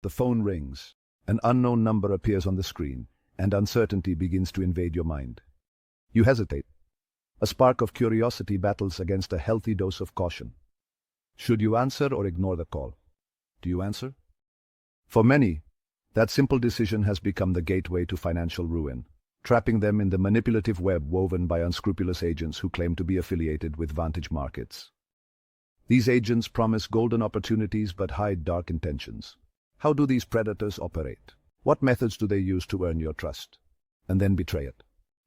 The phone rings. An unknown number appears on the screen, and uncertainty begins to invade your mind. You hesitate. A spark of curiosity battles against a healthy dose of caution. Should you answer or ignore the call? Do you answer? For many, that simple decision has become the gateway to financial ruin, trapping them in the manipulative web woven by unscrupulous agents who claim to be affiliated with Vantage Markets. These agents promise golden opportunities but hide dark intentions. How do these predators operate? What methods do they use to earn your trust and then betray it?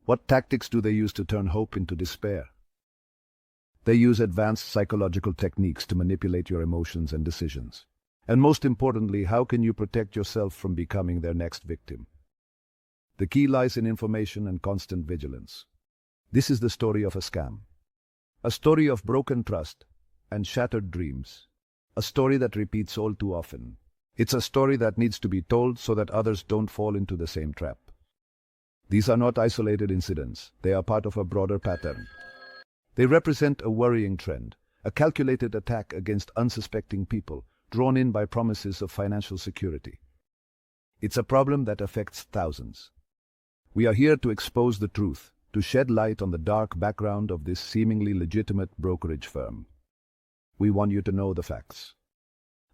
What tactics do they use to turn hope into despair? They use advanced psychological techniques to manipulate your emotions and decisions. And most importantly, how can you protect yourself from becoming their next victim? The key lies in information and constant vigilance. This is the story of a scam. A story of broken trust and shattered dreams. A story that repeats all too often. It's a story that needs to be told so that others don't fall into the same trap. These are not isolated incidents. They are part of a broader pattern. They represent a worrying trend, a calculated attack against unsuspecting people, drawn in by promises of financial security. It's a problem that affects thousands. We are here to expose the truth, to shed light on the dark background of this seemingly legitimate brokerage firm. We want you to know the facts.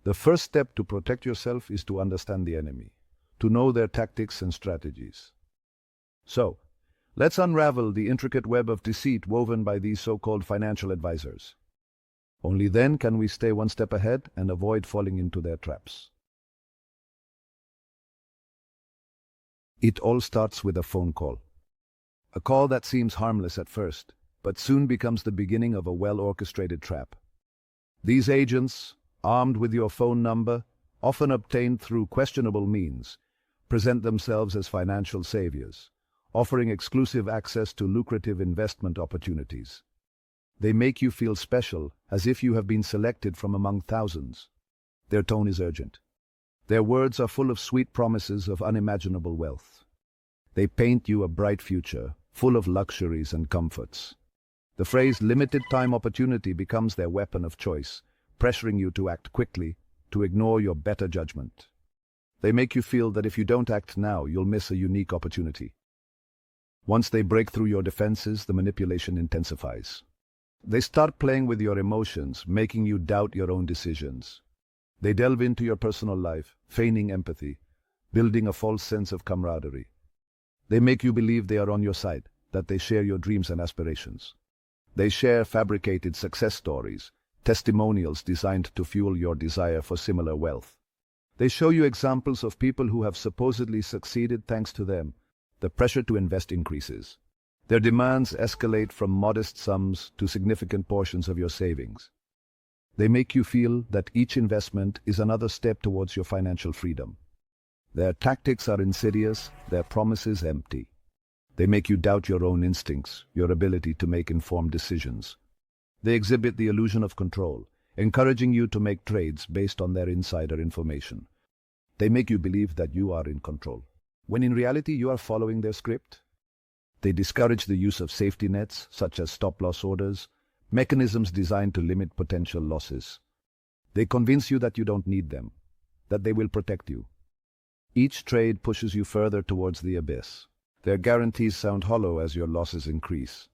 The first step to protect yourself is to understand the enemy, to know their tactics and strategies. So, let's unravel the intricate web of deceit woven by these so-called financial advisors. Only then can we stay one step ahead and avoid falling into their traps. It all starts with a phone call. A call that seems harmless at first, but soon becomes the beginning of a well-orchestrated trap. These agents, armed with your phone number, often obtained through questionable means, present themselves as financial saviors, offering exclusive access to lucrative investment opportunities. They make you feel special, as if you have been selected from among thousands. Their tone is urgent. Their words are full of sweet promises of unimaginable wealth. They paint you a bright future, full of luxuries and comforts. The phrase limited time opportunity becomes their weapon of choice, pressuring you to act quickly, to ignore your better judgment. They make you feel that if you don't act now, you'll miss a unique opportunity. Once they break through your defenses, the manipulation intensifies. They start playing with your emotions, making you doubt your own decisions. They delve into your personal life, feigning empathy, building a false sense of camaraderie. They make you believe they are on your side, that they share your dreams and aspirations. They share fabricated success stories, testimonials designed to fuel your desire for similar wealth. They show you examples of people who have supposedly succeeded thanks to them. The pressure to invest increases. Their demands escalate from modest sums to significant portions of your savings. They make you feel that each investment is another step towards your financial freedom. Their tactics are insidious, their promises empty. They make you doubt your own instincts, your ability to make informed decisions. They exhibit the illusion of control, encouraging you to make trades based on their insider information. They make you believe that you are in control, when in reality you are following their script. They discourage the use of safety nets, such as stop-loss orders, mechanisms designed to limit potential losses. They convince you that you don't need them, that they will protect you. Each trade pushes you further towards the abyss. Their guarantees sound hollow as your losses increase.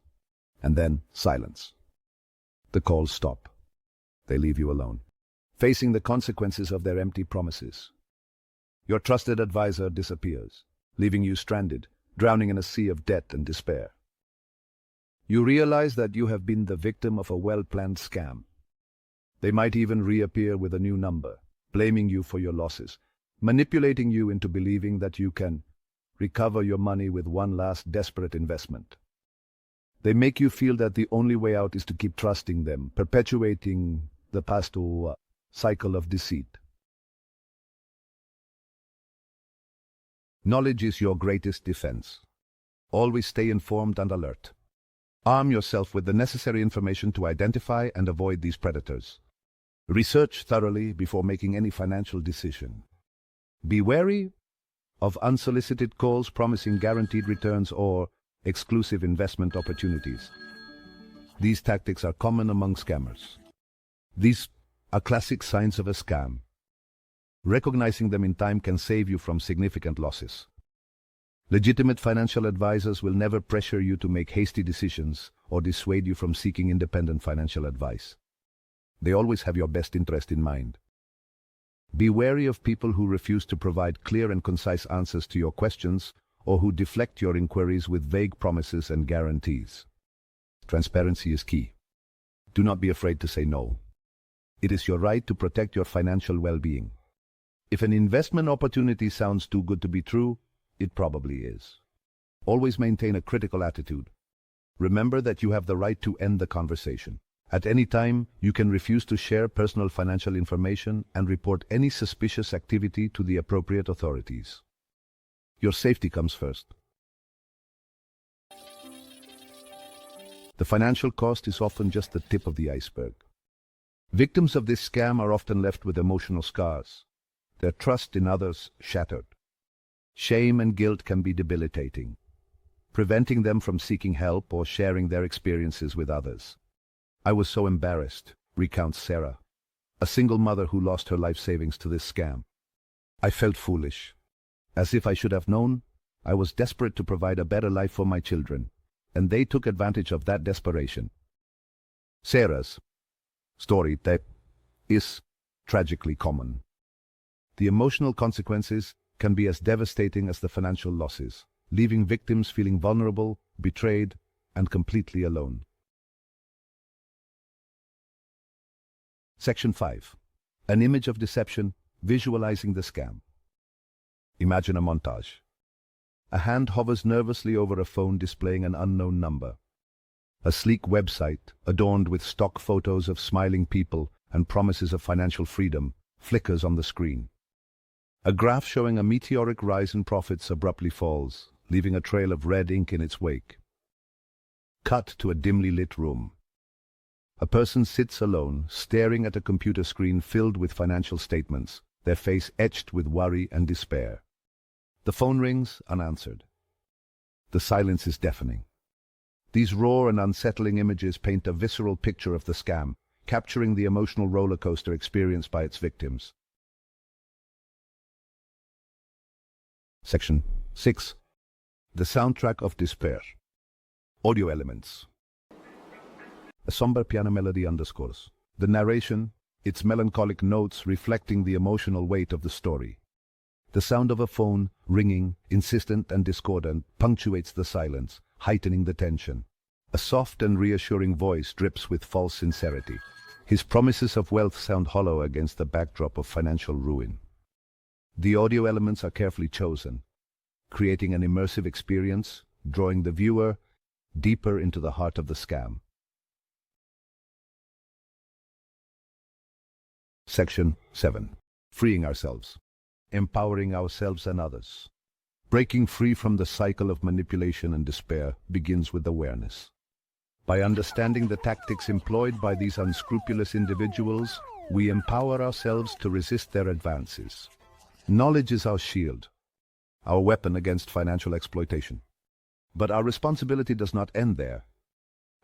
And then, silence. The calls stop. They leave you alone, facing the consequences of their empty promises. Your trusted advisor disappears, leaving you stranded, drowning in a sea of debt and despair. You realize that you have been the victim of a well-planned scam. They might even reappear with a new number, blaming you for your losses, manipulating you into believing that you can recover your money with one last desperate investment. They make you feel that the only way out is to keep trusting them, perpetuating the past cycle of deceit. Knowledge is your greatest defense. Always stay informed and alert. Arm yourself with the necessary information to identify and avoid these predators. Research thoroughly before making any financial decision. Be wary of unsolicited calls promising guaranteed returns or exclusive investment opportunities. These tactics are common among scammers. These are classic signs of a scam. Recognizing them in time can save you from significant losses. Legitimate financial advisors will never pressure you to make hasty decisions or dissuade you from seeking independent financial advice. They always have your best interest in mind. Be wary of people who refuse to provide clear and concise answers to your questions or who deflect your inquiries with vague promises and guarantees. Transparency is key. Do not be afraid to say no. It is your right to protect your financial well-being. If an investment opportunity sounds too good to be true, it probably is. Always maintain a critical attitude. Remember that you have the right to end the conversation. At any time, you can refuse to share personal financial information and report any suspicious activity to the appropriate authorities. Your safety comes first. The financial cost is often just the tip of the iceberg. Victims of this scam are often left with emotional scars, their trust in others shattered. Shame and guilt can be debilitating, preventing them from seeking help or sharing their experiences with others. "I was so embarrassed," recounts Sarah, a single mother who lost her life savings to this scam. "I felt foolish, as if I should have known. I was desperate to provide a better life for my children, and they took advantage of that desperation." Sarah's story is tragically common. The emotional consequences can be as devastating as the financial losses, leaving victims feeling vulnerable, betrayed, and completely alone. Section 5. An image of deception, visualizing the scam. Imagine a montage. A hand hovers nervously over a phone displaying an unknown number. A sleek website, adorned with stock photos of smiling people and promises of financial freedom, flickers on the screen. A graph showing a meteoric rise in profits abruptly falls, leaving a trail of red ink in its wake. Cut to a dimly lit room. A person sits alone, staring at a computer screen filled with financial statements, their face etched with worry and despair. The phone rings, unanswered. The silence is deafening. These raw and unsettling images paint a visceral picture of the scam, capturing the emotional roller coaster experienced by its victims. Section 6. The soundtrack of despair. Audio elements. A somber piano melody underscores the narration, its melancholic notes reflecting the emotional weight of the story. The sound of a phone, ringing, insistent and discordant, punctuates the silence, heightening the tension. A soft and reassuring voice drips with false sincerity. His promises of wealth sound hollow against the backdrop of financial ruin. The audio elements are carefully chosen, creating an immersive experience, drawing the viewer deeper into the heart of the scam. Section 7. Freeing ourselves. Empowering ourselves and others. Breaking free from the cycle of manipulation and despair begins with awareness. By understanding the tactics employed by these unscrupulous individuals, we empower ourselves to resist their advances. Knowledge is our shield, our weapon against financial exploitation. But our responsibility does not end there.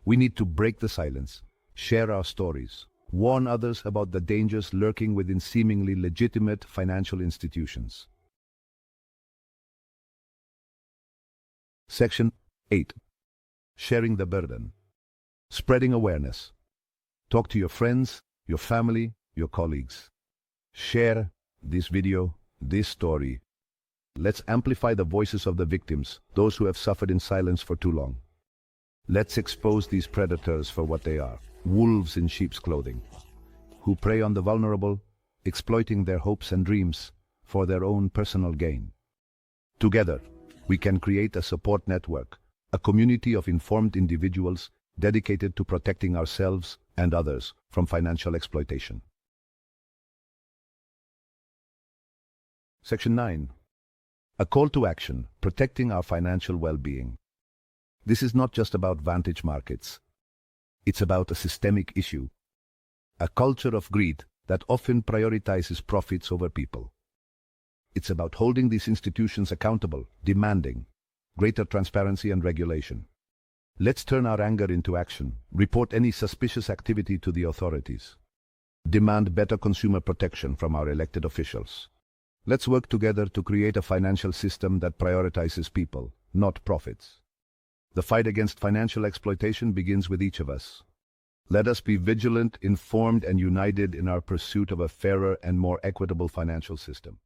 We need to break the silence, share our stories, warn others about the dangers lurking within seemingly legitimate financial institutions. Section 8. Sharing the burden. Spreading awareness. Talk to your friends, your family, your colleagues. Share this video, this story. Let's amplify the voices of the victims, those who have suffered in silence for too long. Let's expose these predators for what they are, wolves in sheep's clothing, who prey on the vulnerable, exploiting their hopes and dreams for their own personal gain. Together, we can create a support network, a community of informed individuals dedicated to protecting ourselves and others from financial exploitation. Section 9. A call to action, protecting our financial well-being. This is not just about Vantage Markets. It's about a systemic issue, a culture of greed that often prioritizes profits over people. It's about holding these institutions accountable, demanding greater transparency and regulation. Let's turn our anger into action, report any suspicious activity to the authorities, demand better consumer protection from our elected officials, Let's work together to create a financial system that prioritizes people, not profits. The fight against financial exploitation begins with each of us. Let us be vigilant, informed, and united in our pursuit of a fairer and more equitable financial system.